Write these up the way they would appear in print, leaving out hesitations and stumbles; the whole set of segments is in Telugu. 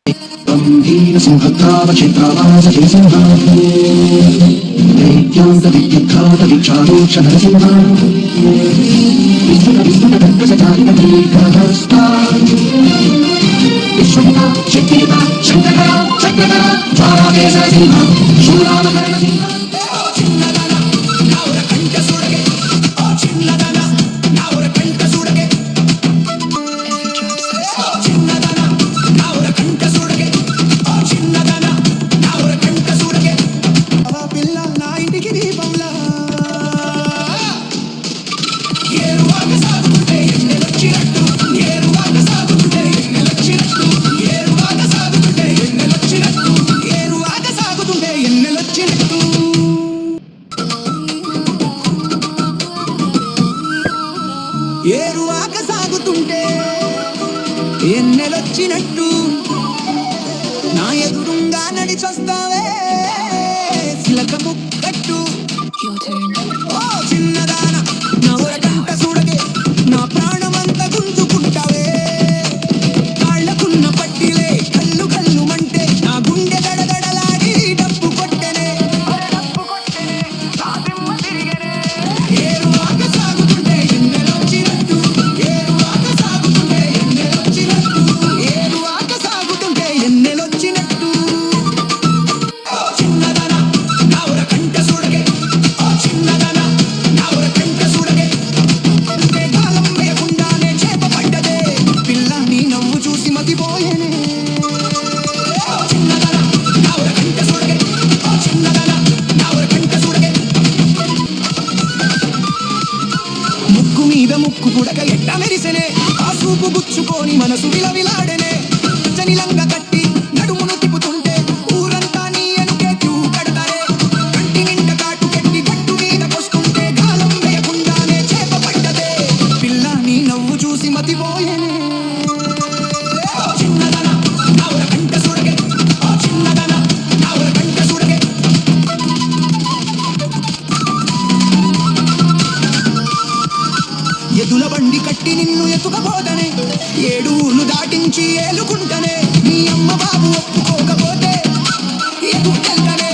गंभीर सिंहद्राव क्षेत्रावास जयसिंहानि दैत्यांत दिग्घात वीक्षारोक्ष नरसिंहा विस्तृत विस्तृत कर्कशचारित दीर्घहस्ता विश्वपिता शक्तिपिता शंकरा चक्रधरा ज्वालाकेश सिंहा शूलामकर्ण सिंहा ఏరువాక సాగుతుంటే ఎన్నెలొచ్చినట్టు నా ఎదురుంగా నడిచొస్తావే సిలక ముక్కట్టు ఓ చిన్నదాన నా ఊరకంట చూడకే నా ప్రాణమంతా గుంజుకుంటావే కాళ్ళకున్న పట్టిలే కళ్ళు కళ్ళు మంటే నా గుండె గడగడలాడి డప్పు కొట్టెనే ఏరువాక సాగుతుంటే ఎన్నెలొచ్చినట్టు ఏరువాక సాగుతుంటే ఎన్నెలొచ్చినట్టు ఏరువాక సాగుతుంటే ఎన్నెలొచ్చినట్టు ఓ చిన్నదాన నా ఊరకంట చూడకే ఓ చిన్నదాన నా ఊరకంట చూడకే అంతే కాలం వేయకుండానే చేప పడ్డదే పిల్ల నీ నవ్వు చూసి మతిపోయేనే ఓ చిన్నదాన నా ఊరకంట చూడకే ఓ చిన్నదాన నా ఊరకంట చూడకే ముక్కు మీద ముక్కు పుడక ఎట్ట మెరిసెనే ఆ సూపు గుచ్చుకొని మనసు విలవిలాడెనే జనిలంగా కట్టి నడుమును తిప్పుతుంటే ఊరంతా నీ ఎనుకే క్యూ కడతారే కంటి నిండా కాటు కట్టి గట్టు మీద కొస్తుంటే కాలం వేయకుండానే చేప పడ్డదే పిల్ల నీ నవ్వు చూసి మతిపోయేనే ఓ చిన్నదాన నా ఊరకంట చూడకే ఓ చిన్నదాన నా ఊరకంట చూడకే ఎదుల బండి కట్టి నిన్ను ఎత్తుకపోతనే ఏడు ఊళ్ళు దాటించి ఏలుకుంటనే నీ అమ్మ బాబు ఒప్పుకోకపోతే ఎదుకెళ్తనే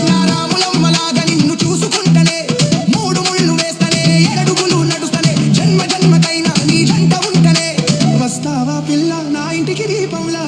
నా రాములమ్మలాగా నిన్ను చూసుకుంటనే మూడు ముళ్ళు వేస్తనే ఏడడుగులు నడుస్తనే జన్మ జన్మకైనా నీ జంట ఉంటనే వస్తావా పిల్ల నా ఇంటికి దీపంలా